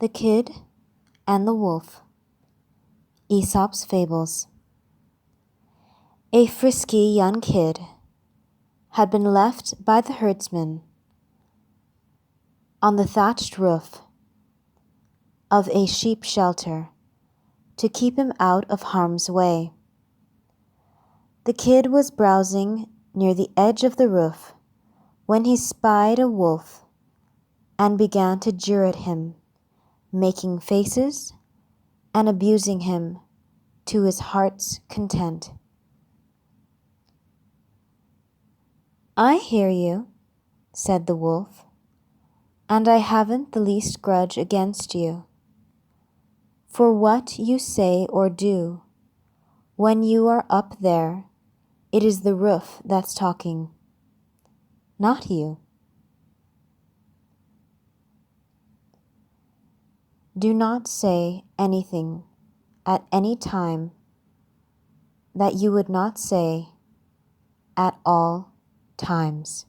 The Kid and the Wolf. Aesop's Fables. A frisky young kid had been left by the herdsman on the thatched roof of a sheep shelter to keep him out of harm's way. The kid was browsing near the edge of the roof when he spied a wolf and began to jeer at him, making faces and abusing him to his heart's content. "I hear you," said the wolf, "and I haven't the least grudge against you. For what you say or do, when you are up there, it is the roof that's talking, not you. Do not say anything at any time that you would not say at all times."